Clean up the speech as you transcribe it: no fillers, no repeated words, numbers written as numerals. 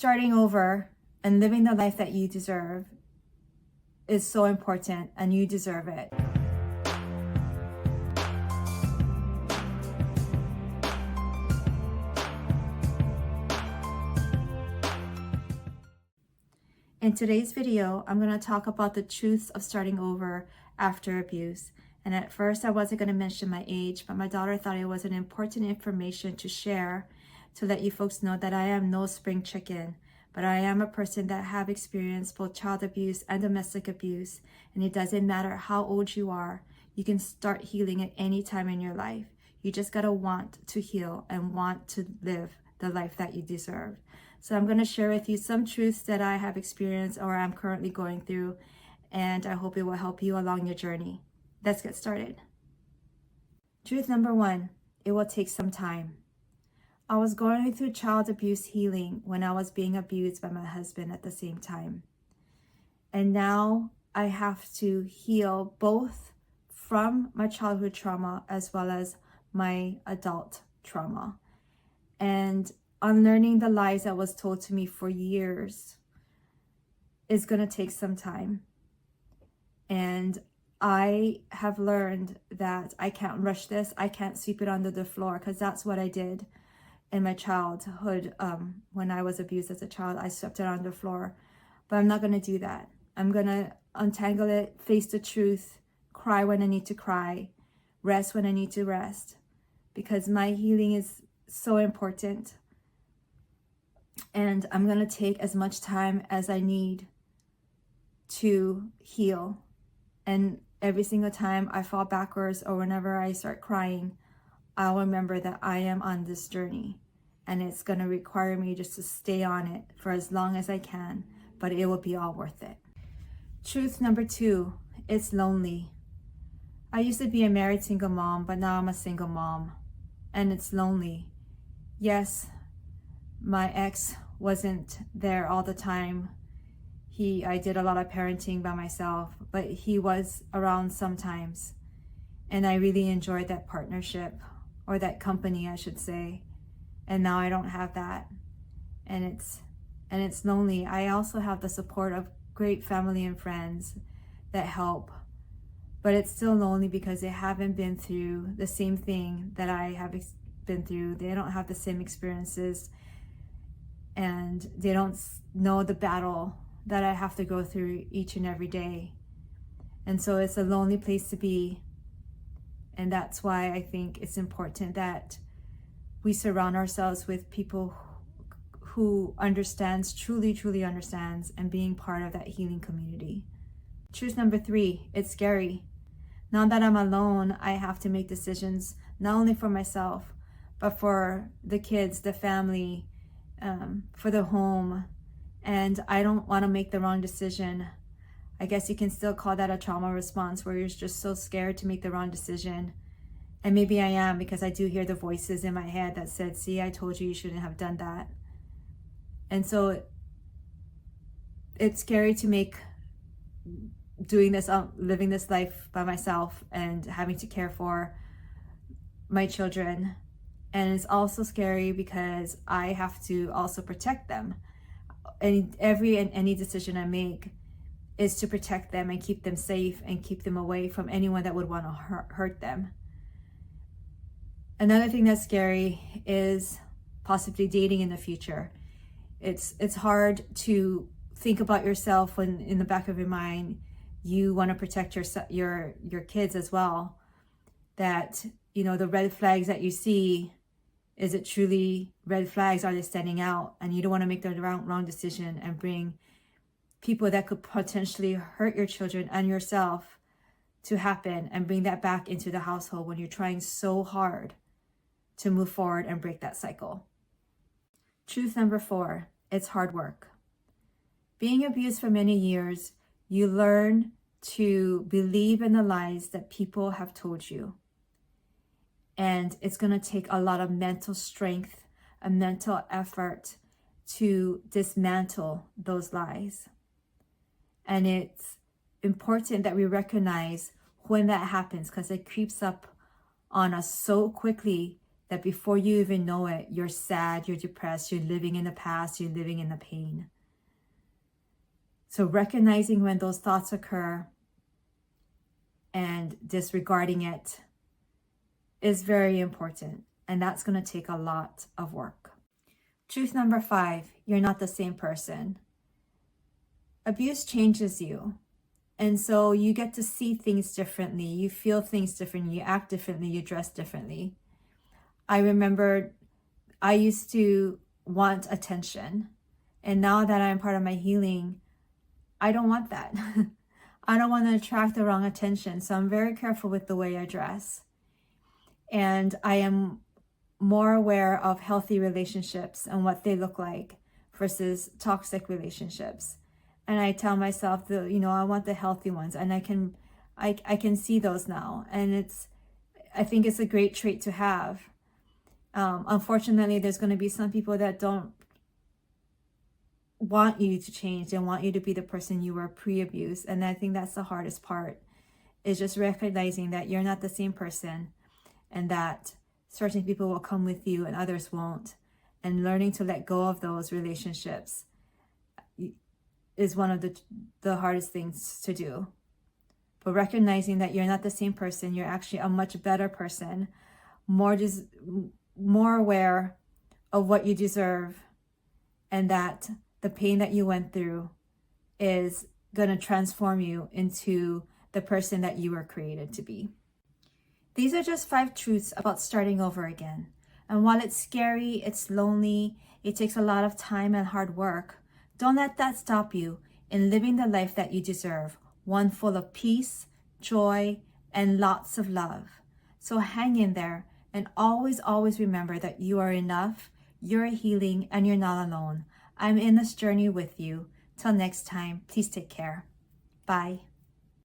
starting over and living the life that you deserve is so important, and you deserve it. In today's video, I'm going to talk about the truths of starting over after abuse. And at first I wasn't going to mention my age, but my daughter thought it was an important information to share to let you folks know that I am no spring chicken, but I am a person that have experienced both child abuse and domestic abuse. And it doesn't matter how old you are, you can start healing at any time in your life. You just got to want to heal and want to live the life that you deserve. So I'm going to share with you some truths that I have experienced or I'm currently going through, and I hope it will help you along your journey. Let's get started. Truth number 1, it will take some time. I was going through child abuse healing when I was being abused by my husband at the same time. And now I have to heal both from my childhood trauma as well as my adult trauma. And unlearning the lies that was told to me for years is going to take some time. And I have learned that I can't rush this. I can't sweep it under the floor, because that's what I did in my childhood. When I was abused as a child, I swept it on the floor. But I'm not going to do that. I'm going to untangle it, face the truth, cry when I need to cry, rest when I need to rest, because my healing is so important. And I'm going to take as much time as I need to heal. And every single time I fall backwards or whenever I start crying, I'll remember that I am on this journey, and it's going to require me just to stay on it for as long as I can, but it will be all worth it. Truth number 2, it's lonely. I used to be a married single mom, but now I'm a single mom, and it's lonely. Yes, my ex wasn't there all the time. I did a lot of parenting by myself, but he was around sometimes. And I really enjoyed that partnership, or that company, I should say. And now I don't have that. And it's lonely. I also have the support of great family and friends that help. But it's still lonely because they haven't been through the same thing that I have been through. They don't have the same experiences, and they don't know the battle that I have to go through each and every day. And so it's a lonely place to be. And that's why I think it's important that we surround ourselves with people who understands, truly understands, and being part of that healing community. Truth number 3, it's scary. Now that I'm alone, I have to make decisions not only for myself, but for the kids, the family, for the home. And I don't want to make the wrong decision. I guess you can still call that a trauma response, where you're just so scared to make the wrong decision. And maybe I am, because I do hear the voices in my head that said, see, I told you, you shouldn't have done that. And so it's scary to make doing this, living this life by myself and having to care for my children. And it's also scary because I have to also protect them. And any decision I make is to protect them and keep them safe and keep them away from anyone that would want to hurt them. Another thing that's scary is possibly dating in the future. It's hard to think about yourself when in the back of your mind you want to protect your kids as well. That, you know, the red flags that you see, is it truly red flags? Are they standing out? And you don't want to make the wrong decision and bring people that could potentially hurt your children and yourself to happen, and bring that back into the household when you're trying so hard to move forward and break that cycle. Truth number 4, it's hard work. Being abused for many years, you learn to believe in the lies that people have told you. And it's going to take a lot of mental strength, a mental effort to dismantle those lies. And it's important that we recognize when that happens, because it creeps up on us so quickly that before you even know it, you're sad, you're depressed, you're living in the past, you're living in the pain. So recognizing when those thoughts occur and disregarding it is very important. And that's going to take a lot of work. Truth number 5, you're not the same person. Abuse changes you. And so you get to see things differently. You feel things differently. You act differently. You dress differently. I remember I used to want attention. And now that I'm part of my healing, I don't want that. I don't want to attract the wrong attention. So I'm very careful with the way I dress. And I am more aware of healthy relationships and what they look like versus toxic relationships. And I tell myself that, I want the healthy ones, and I can see those now. And I think it's a great trait to have. Unfortunately, there's going to be some people that don't want you to change. They want you to be the person you were pre-abuse. And I think that's the hardest part, is just recognizing that you're not the same person, and that certain people will come with you and others won't. And learning to let go of those relationships is one of the hardest things to do. But recognizing that you're not the same person, you're actually a much better person, more aware of what you deserve, and that the pain that you went through is going to transform you into the person that you were created to be. These are just 5 truths about starting over again. And while it's scary, it's lonely, it takes a lot of time and hard work, don't let that stop you in living the life that you deserve, one full of peace, joy, and lots of love. So hang in there, and always, always remember that you are enough, you're healing, and you're not alone. I'm in this journey with you. Till next time, please take care. Bye.